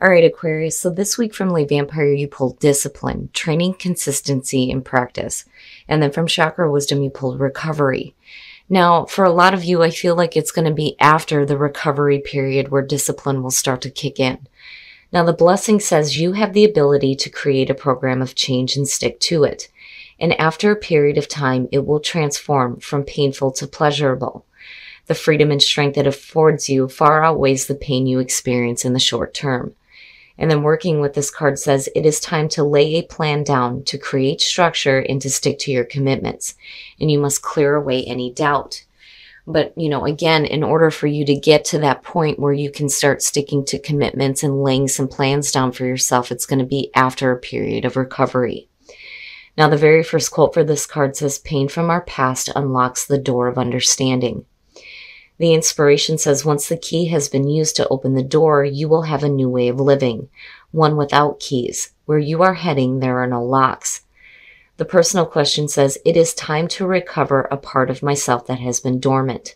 All right, Aquarius. So this week from Lay Vampire, you pulled discipline, training, consistency, and practice. And then from Chakra Wisdom, you pulled recovery. Now, for a lot of you, I feel like it's going to be after the recovery period where discipline will start to kick in. Now, the blessing says you have the ability to create a program of change and stick to it. And after a period of time, it will transform from painful to pleasurable. The freedom and strength it affords you far outweighs the pain you experience in the short term. And then working with this card says it is time to lay a plan down, to create structure, and to stick to your commitments. And you must clear away any doubt. But, again, in order for you to get to that point where you can start sticking to commitments and laying some plans down for yourself, it's going to be after a period of recovery. Now, the very first quote for this card says, pain from our past unlocks the door of understanding. The inspiration says, once the key has been used to open the door, you will have a new way of living, one without keys. Where you are heading, there are no locks. The personal question says, it is time to recover a part of myself that has been dormant.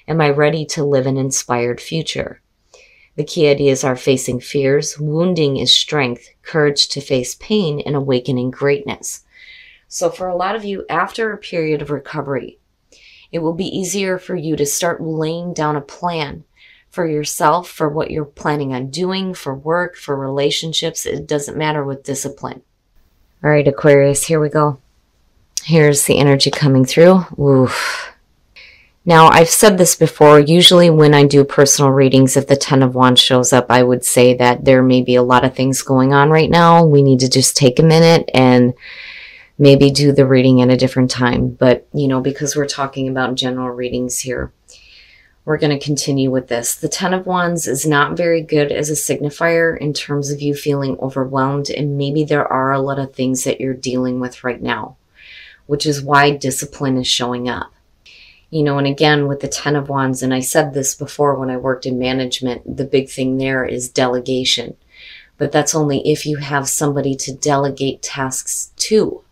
Am I ready to live an inspired future? The key ideas are facing fears, wounding is strength, courage to face pain, and awakening greatness. So for a lot of you, after a period of recovery, it will be easier for you to start laying down a plan for yourself, for what you're planning on doing, for work, for relationships. It doesn't matter with discipline. All right, Aquarius, here we go. Here's the energy coming through. Oof. Now, I've said this before. Usually when I do personal readings, if the Ten of Wands shows up, I would say that there may be a lot of things going on right now. We need to just take a minute and maybe do the reading at a different time. But, because we're talking about general readings here, we're going to continue with this. The Ten of Wands is not very good as a signifier in terms of you feeling overwhelmed. And maybe there are a lot of things that you're dealing with right now, which is why discipline is showing up. And again, with the Ten of Wands, and I said this before when I worked in management, the big thing there is delegation. But that's only if you have somebody to delegate tasks to.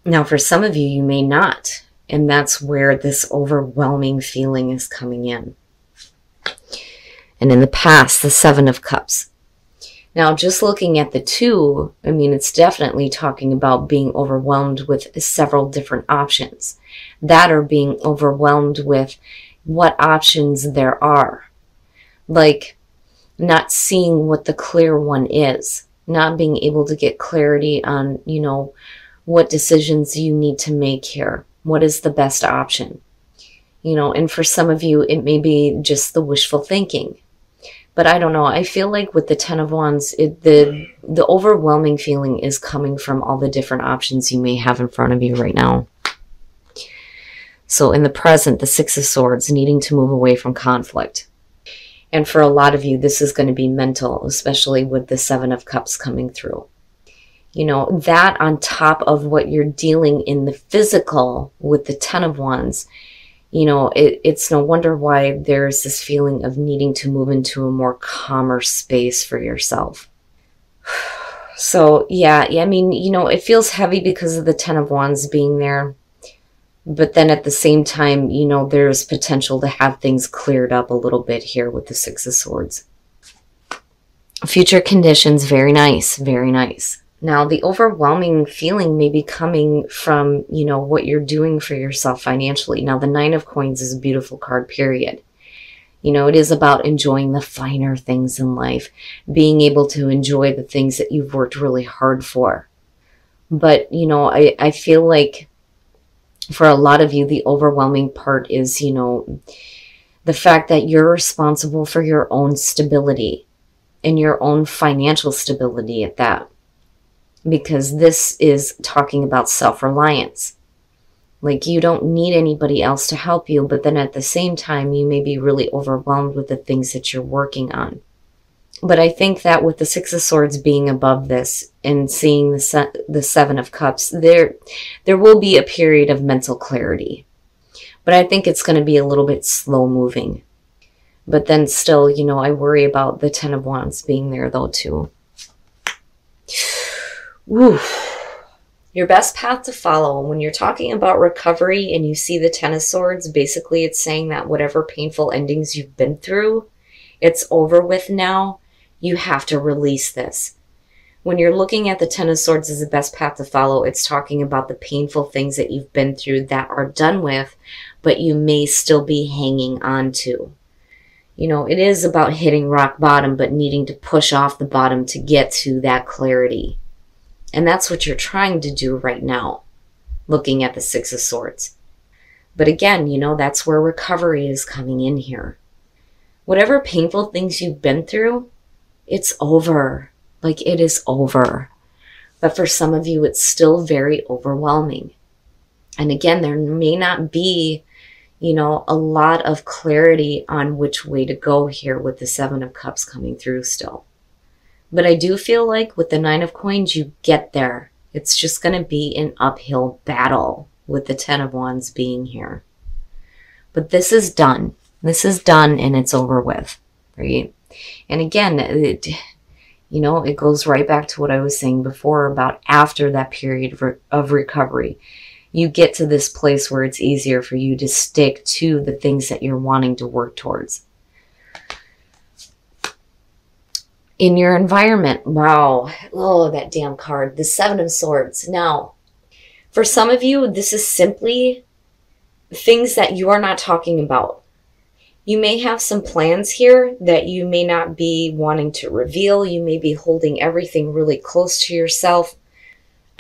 Now, for some of you, you may not. And that's where this overwhelming feeling is coming in. And in the past, the Seven of Cups. Now, just looking at the two, it's definitely talking about being overwhelmed with several different options. That or being overwhelmed with what options there are. Like not seeing what the clear one is. Not being able to get clarity on, what decisions you need to make here. What is the best option? And for some of you, it may be just the wishful thinking. But I don't know. I feel like with the Ten of Wands, the overwhelming feeling is coming from all the different options you may have in front of you right now. So in the present, the Six of Swords, needing to move away from conflict. And for a lot of you, this is going to be mental, especially with the Seven of Cups coming through. That on top of what you're dealing in the physical with the Ten of Wands, it's no wonder why there's this feeling of needing to move into a more calmer space for yourself. So, yeah, it feels heavy because of the Ten of Wands being there. But then at the same time, there's potential to have things cleared up a little bit here with the Six of Swords. Future conditions, very nice, very nice. Now, the overwhelming feeling may be coming from, what you're doing for yourself financially. Now, the Nine of Coins is a beautiful card, period. It is about enjoying the finer things in life, being able to enjoy the things that you've worked really hard for. But, I feel like for a lot of you, the overwhelming part is, the fact that you're responsible for your own stability and your own financial stability at that. Because this is talking about self-reliance. Like you don't need anybody else to help you, but then at the same time, you may be really overwhelmed with the things that you're working on. But I think that with the Six of Swords being above this and seeing the Seven of Cups, there will be a period of mental clarity. But I think it's going to be a little bit slow moving. But then still, I worry about the Ten of Wands being there though too. Woo. Your best path to follow. When you're talking about recovery and you see the Ten of Swords, basically it's saying that whatever painful endings you've been through, it's over with now. You have to release this. When you're looking at the Ten of Swords as the best path to follow, it's talking about the painful things that you've been through that are done with, but you may still be hanging on to. You know, it is about hitting rock bottom, but needing to push off the bottom to get to that clarity. And that's what you're trying to do right now, looking at the Six of Swords. But again, you know, that's where recovery is coming in here. Whatever painful things you've been through, it's over. Like, it is over. But for some of you, it's still very overwhelming. And again, there may not be, you know, a lot of clarity on which way to go here with the Seven of Cups coming through still. But I do feel like with the Nine of Coins, you get there. It's just going to be an uphill battle with the Ten of Wands being here. But this is done. This is done and it's over with, right? And again, you know, it goes right back to what I was saying before about after that period of recovery. You get to this place where it's easier for you to stick to the things that you're wanting to work towards. In your environment, wow, oh, that damn card, the Seven of Swords. Now, for some of you, this is simply things that you are not talking about. You may have some plans here that you may not be wanting to reveal. You may be holding everything really close to yourself.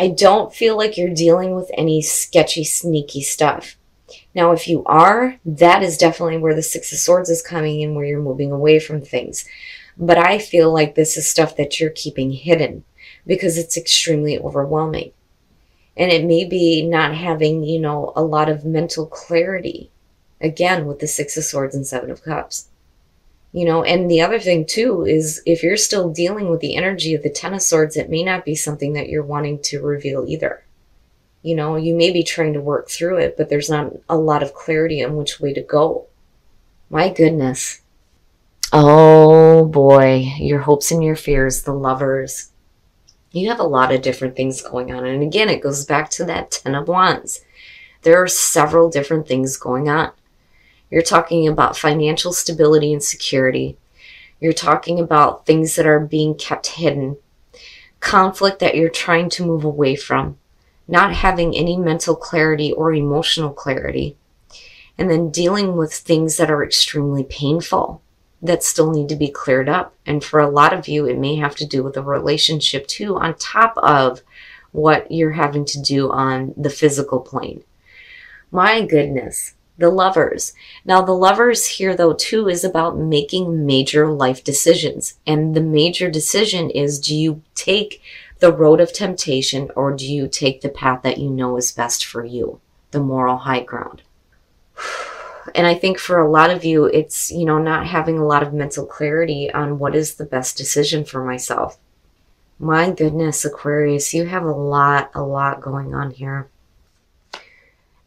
I don't feel like you're dealing with any sketchy, sneaky stuff. Now, if you are, that is definitely where the Six of Swords is coming in, where you're moving away from things. But I feel like this is stuff that you're keeping hidden because it's extremely overwhelming. And it may be not having, you know, a lot of mental clarity. Again, with the Six of Swords and Seven of Cups. You know, and the other thing too is if you're still dealing with the energy of the Ten of Swords, it may not be something that you're wanting to reveal either. You know, you may be trying to work through it, but there's not a lot of clarity on which way to go. My goodness. Oh boy, your hopes and your fears, the Lovers. You have a lot of different things going on. And again, it goes back to that Ten of Wands. There are several different things going on. You're talking about financial stability and security. You're talking about things that are being kept hidden. Conflict that you're trying to move away from. Not having any mental clarity or emotional clarity. And then dealing with things that are extremely painful that still need to be cleared up. And for a lot of you, it may have to do with a relationship too, on top of what you're having to do on the physical plane. My goodness. The Lovers. Now, the Lovers here, though, too, is about making major life decisions. And the major decision is, do you take the road of temptation or do you take the path that you know is best for you? The moral high ground. And I think for a lot of you, it's, you know, not having a lot of mental clarity on what is the best decision for myself. My goodness, Aquarius, you have a lot going on here.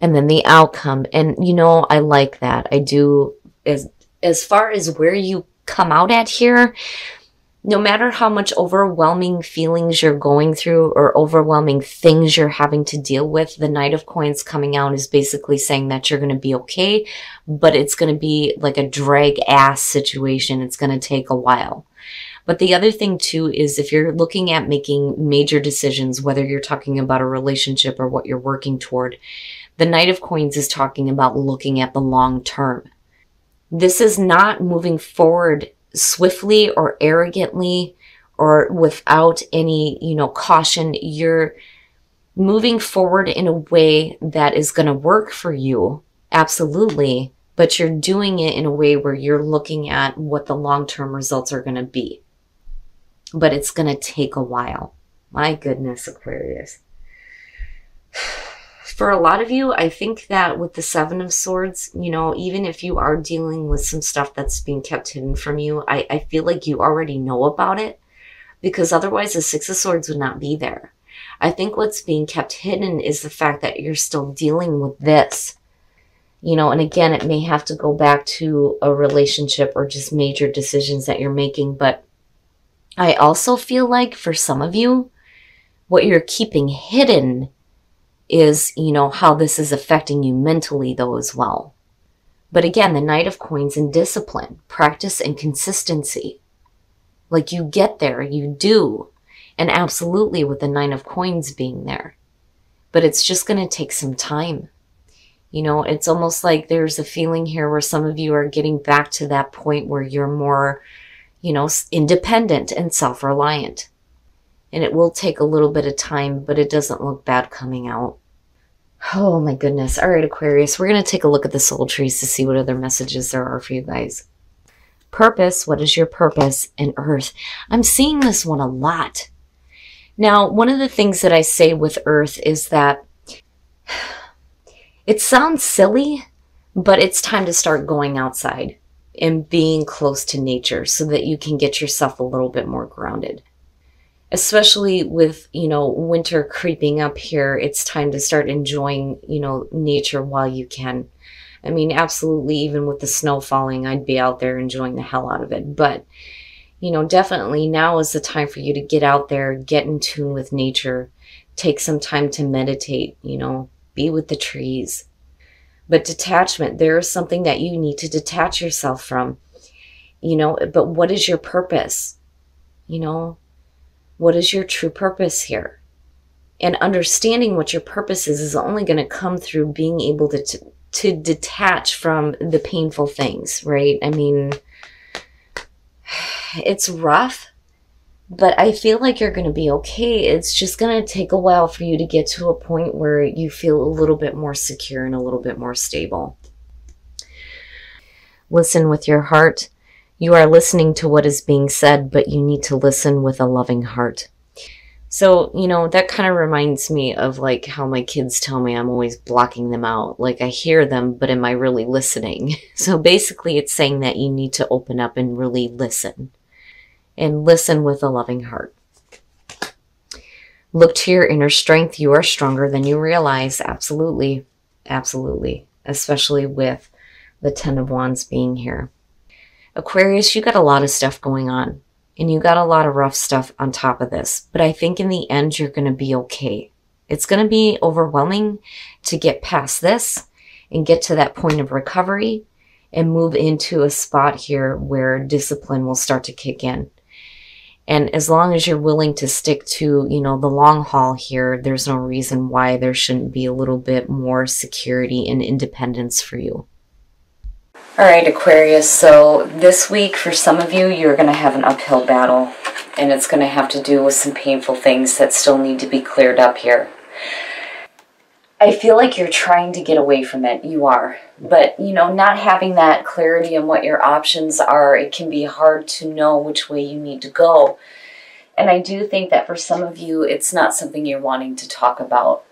And then the outcome. And, you know, I like that. I do. As far as where you come out at here, no matter how much overwhelming feelings you're going through or overwhelming things you're having to deal with, the Knight of Coins coming out is basically saying that you're going to be okay, but it's going to be like a drag-ass situation. It's going to take a while. But the other thing too is if you're looking at making major decisions, whether you're talking about a relationship or what you're working toward, the Knight of Coins is talking about looking at the long term. This is not moving forward swiftly or arrogantly or without any, you know, caution. You're moving forward in a way that is going to work for you. Absolutely. But you're doing it in a way where you're looking at what the long-term results are going to be. But it's going to take a while. My goodness, Aquarius. For a lot of you, I think that with the Seven of Swords, you know, even if you are dealing with some stuff that's being kept hidden from you, I feel like you already know about it because otherwise the Six of Swords would not be there. I think what's being kept hidden is the fact that you're still dealing with this. You know, and again, it may have to go back to a relationship or just major decisions that you're making. But I also feel like for some of you, what you're keeping hidden is, you know, how this is affecting you mentally though as well. But again, the Knight of Coins and discipline, practice and consistency. Like you get there, you do. And absolutely with the 9 of coins being there. But it's just going to take some time. You know, it's almost like there's a feeling here where some of you are getting back to that point where you're more, you know, independent and self-reliant. And it will take a little bit of time, but it doesn't look bad coming out. Oh my goodness. All right, Aquarius, we're going to take a look at the soul trees to see what other messages there are for you guys. Purpose, what is your purpose? And Earth. I'm seeing this one a lot. Now, one of the things that I say with Earth is that it sounds silly, but it's time to start going outside and being close to nature so that you can get yourself a little bit more grounded. Especially with, you know, winter creeping up here, it's time to start enjoying, you know, nature while you can. I mean, absolutely, even with the snow falling, I'd be out there enjoying the hell out of it. But, you know, definitely now is the time for you to get out there, get in tune with nature, take some time to meditate, you know, be with the trees. But detachment, there is something that you need to detach yourself from, you know, but what is your purpose? You know, what is your true purpose here? And understanding what your purpose is only going to come through being able to detach from the painful things, right? I mean, it's rough, but I feel like you're going to be okay. It's just going to take a while for you to get to a point where you feel a little bit more secure and a little bit more stable. Listen with your heart. You are listening to what is being said, but you need to listen with a loving heart. So, you know, that kind of reminds me of like how my kids tell me I'm always blocking them out. Like I hear them, but am I really listening? So basically it's saying that you need to open up and really listen. And listen with a loving heart. Look to your inner strength. You are stronger than you realize. Absolutely. Absolutely. Especially with the 10 of Wands being here. Aquarius, you got a lot of stuff going on. And you got a lot of rough stuff on top of this. But I think in the end, you're going to be okay. It's going to be overwhelming to get past this and get to that point of recovery and move into a spot here where discipline will start to kick in. And as long as you're willing to stick to, you know, the long haul here, there's no reason why there shouldn't be a little bit more security and independence for you. All right, Aquarius, so this week for some of you, you're going to have an uphill battle, and it's going to have to do with some painful things that still need to be cleared up here. I feel like you're trying to get away from it. You are. But, you know, not having that clarity on what your options are, it can be hard to know which way you need to go. And I do think that for some of you, it's not something you're wanting to talk about.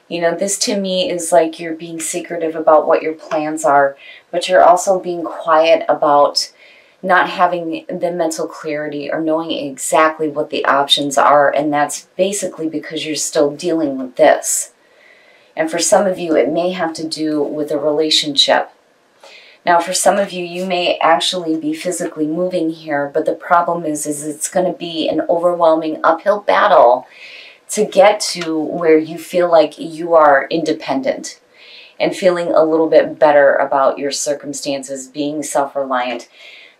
You know, this to me is like you're being secretive about what your plans are, but you're also being quiet about not having the mental clarity or knowing exactly what the options are. And that's basically because you're still dealing with this. And for some of you, it may have to do with a relationship. Now, for some of you, you may actually be physically moving here, but the problem is it's going to be an overwhelming uphill battle to get to where you feel like you are independent and feeling a little bit better about your circumstances, being self-reliant.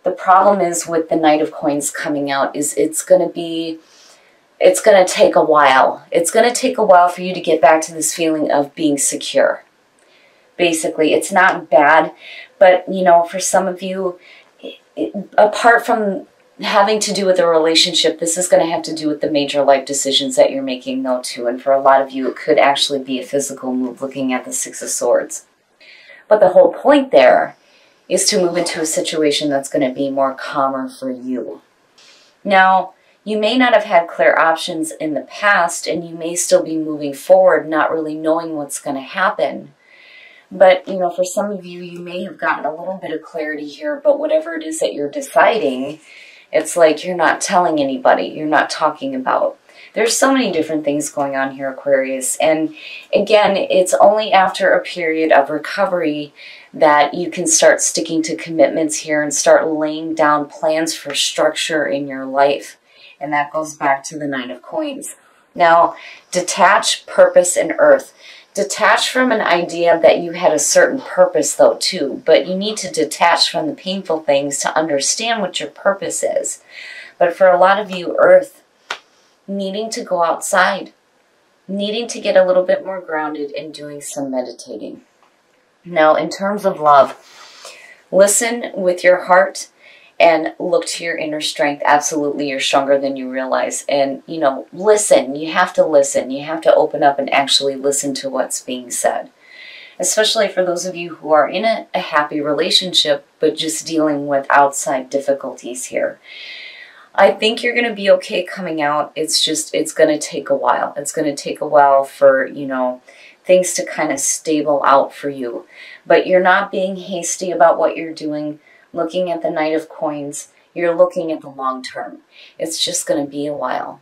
The problem is with the Knight of Coins coming out is it's going to take a while. It's going to take a while for you to get back to this feeling of being secure. Basically, it's not bad, but, you know, for some of you, apart from having to do with a relationship, this is going to have to do with the major life decisions that you're making, though, too. And for a lot of you, it could actually be a physical move, looking at the Six of Swords. But the whole point there is to move into a situation that's going to be more calmer for you. Now, you may not have had clear options in the past, and you may still be moving forward, not really knowing what's going to happen. But, you know, for some of you, you may have gotten a little bit of clarity here, but whatever it is that you're deciding, it's like you're not telling anybody, you're not talking about. There's so many different things going on here, Aquarius. And again, it's only after a period of recovery that you can start sticking to commitments here and start laying down plans for structure in your life. And that goes back to the Nine of Coins. Now, detach purpose and earth. Detach from an idea that you had a certain purpose, though, too. But you need to detach from the painful things to understand what your purpose is. But for a lot of you, Earth, needing to go outside, needing to get a little bit more grounded and doing some meditating. Now, in terms of love, listen with your heart and look to your inner strength. Absolutely, you're stronger than you realize. And, you know, listen. You have to listen. You have to open up and actually listen to what's being said. Especially for those of you who are in a happy relationship, but just dealing with outside difficulties here. I think you're going to be okay coming out. It's just, it's going to take a while. It's going to take a while for, you know, things to kind of stable out for you. But you're not being hasty about what you're doing. Looking at the Knight of Coins, you're looking at the long term. It's just going to be a while.